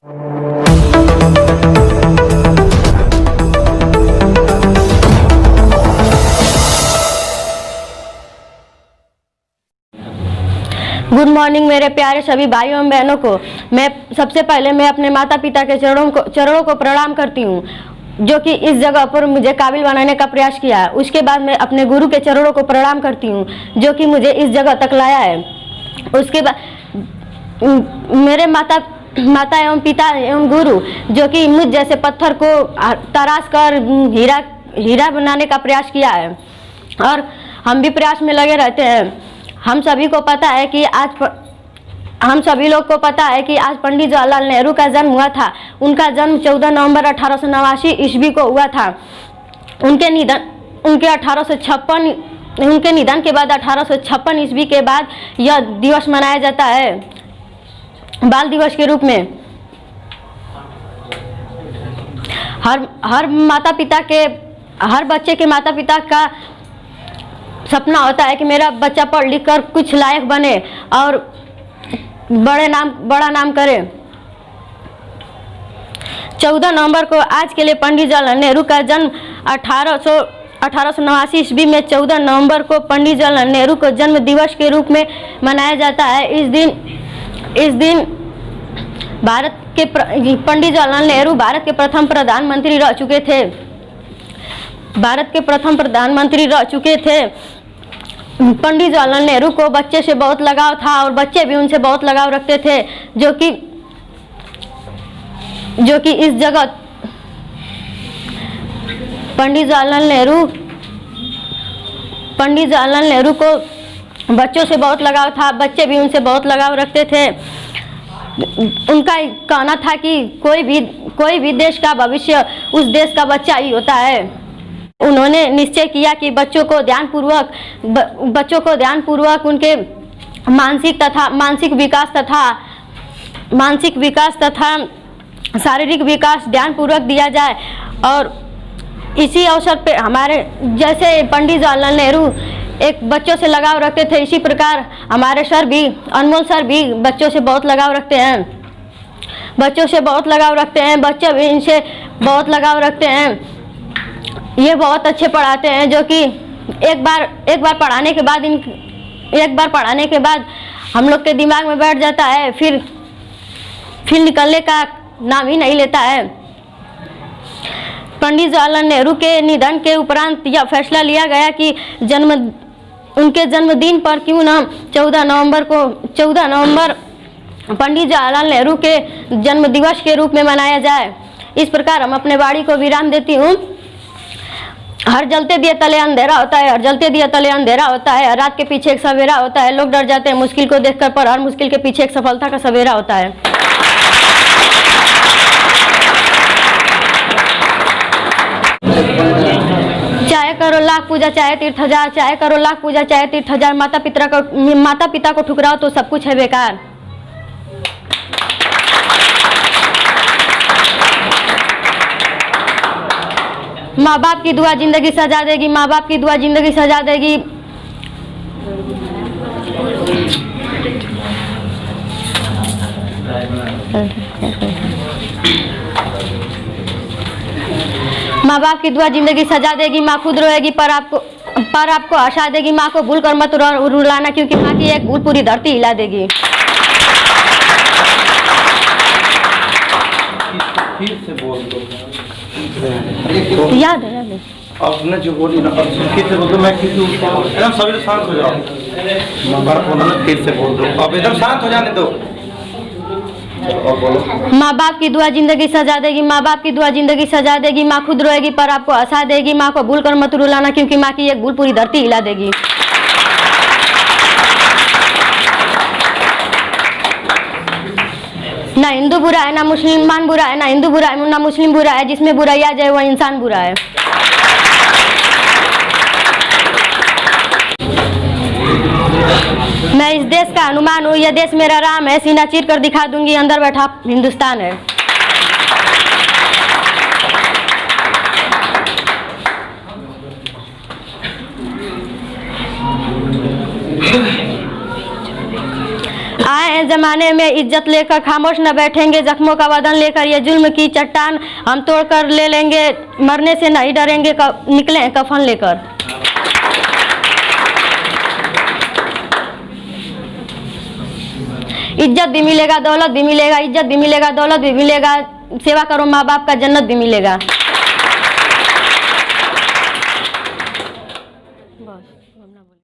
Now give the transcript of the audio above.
Good morning मेरे प्यारे सभी भाइयों एवं बहनों को। मैं सबसे पहले मैं अपने माता पिता के चरणों को प्रणाम करती हूँ, जो कि इस जगह पर मुझे काबिल बनाने का प्रयास किया है। उसके बाद मैं अपने गुरु के चरणों को प्रणाम करती हूँ, जो कि मुझे इस जगह तक लाया है। उसके बाद मेरे माता एवं पिता एवं गुरु, जो कि मुझ जैसे पत्थर को तराश कर हीरा बनाने का प्रयास किया है, और हम भी प्रयास में लगे रहते हैं। हम सभी लोग को पता है कि आज पंडित जवाहरलाल नेहरू का जन्म हुआ था। उनका जन्म 14 नवंबर 1889 ईस्वी को हुआ था। उनके निधन के बाद 1856 ईस्वी के बाद यह दिवस मनाया जाता है, बाल दिवस के रूप में। हर बच्चे के माता पिता का सपना होता है कि मेरा बच्चा पढ़ लिख कर कुछ लायक बने और बड़ा नाम करे। 14 नवंबर को आज के लिए पंडित जवाहरलाल नेहरू का जन्म 1889 ईस्वी में 14 नवंबर को पंडित जवाहरलाल नेहरू को जन्म दिवस के रूप में मनाया जाता है। इस दिन पंडित जवाहरलाल नेहरू भारत के प्रथम प्रधानमंत्री रह चुके थे। पंडित जवाहरलाल नेहरू को बच्चे से बहुत लगाव था और बच्चे भी उनसे बहुत लगाव रखते थे, जो कि इस जगह पंडित जवाहरलाल नेहरू को बच्चों से बहुत लगाव था, बच्चे भी उनसे बहुत लगाव रखते थे। उनका कहना था कि कोई भी देश का भविष्य उस देश का बच्चा ही होता है। उन्होंने निश्चय किया कि बच्चों को ध्यानपूर्वक उनके मानसिक विकास तथा शारीरिक विकास ध्यानपूर्वक दिया जाए। और इसी अवसर पे हमारे जैसे पंडित जवाहरलाल नेहरू एक बच्चों से लगाव रखते थे, इसी प्रकार हमारे अनमोल सर भी बच्चों से बहुत लगाव रखते हैं। बच्चे भी इनसे बहुत लगाव रखते हैं। ये बहुत अच्छे पढ़ाते हैं, जो कि एक बार पढ़ाने के बाद हम लोग के दिमाग में बैठ जाता है, फिर निकलने का नाम ही नहीं लेता है। पंडित जवाहरलाल नेहरू के निधन के उपरांत यह फैसला लिया गया कि उनके जन्मदिन पर क्यों न 14 नवंबर पंडित जवाहरलाल नेहरू के जन्म दिवस के रूप में मनाया जाए। इस प्रकार हम अपने वाणी को विराम देती हूँ। हर जलते दिए तले अंधेरा होता है, रात के पीछे एक सवेरा होता है। लोग डर जाते हैं मुश्किल को देखकर, पर हर मुश्किल के पीछे एक सफलता का सवेरा होता है। चाहे करो लाख पूजा चाहे तीर्थ हजार, माता पिता को ठुकराओ तो सब कुछ है बेकार। माँ बाप की दुआ जिंदगी सजा देगी। माँ खुद रोएगी पर आपको हंसा देगी। माँ को भूल कर मत रुलाना, क्योंकि माँ की एक भूल पूरी धरती हिला देगी। फिर से बोल दो। याद है आपने जो बोली ना, फिर से बोल दो। मैं एकदम सभी शांत हो जाओ। फिर से बोल दो, अब एकदम शांत हो जाने दो। माँ बाप की दुआ जिंदगी सजा देगी। माँ खुद रोएगी पर आपको हंसा देगी। माँ को भूल कर मत रुलाना, क्योंकि माँ की एक भूल पूरी धरती हिला देगी। ना हिंदू बुरा है, ना मुसलमान बुरा है, ना हिंदू बुरा है, ना मुस्लिम बुरा है। जिसमें बुराई आ जाए वह इंसान बुरा है। मैं इस देश का हनुमान हूँ, यह देश मेरा राम है। सीना चीर कर दिखा दूंगी, अंदर बैठा हिंदुस्तान है। आए नए जमाने में इज्जत लेकर खामोश न बैठेंगे, जख्मों का वदन लेकर ये जुल्म की चट्टान हम तोड़कर ले लेंगे, मरने से नहीं डरेंगे, निकले कफन लेकर। इज्जत भी मिलेगा, दौलत भी मिलेगा, इज्जत भी मिलेगा, दौलत भी मिलेगा, सेवा करो माँ बाप का, जन्नत भी मिलेगा।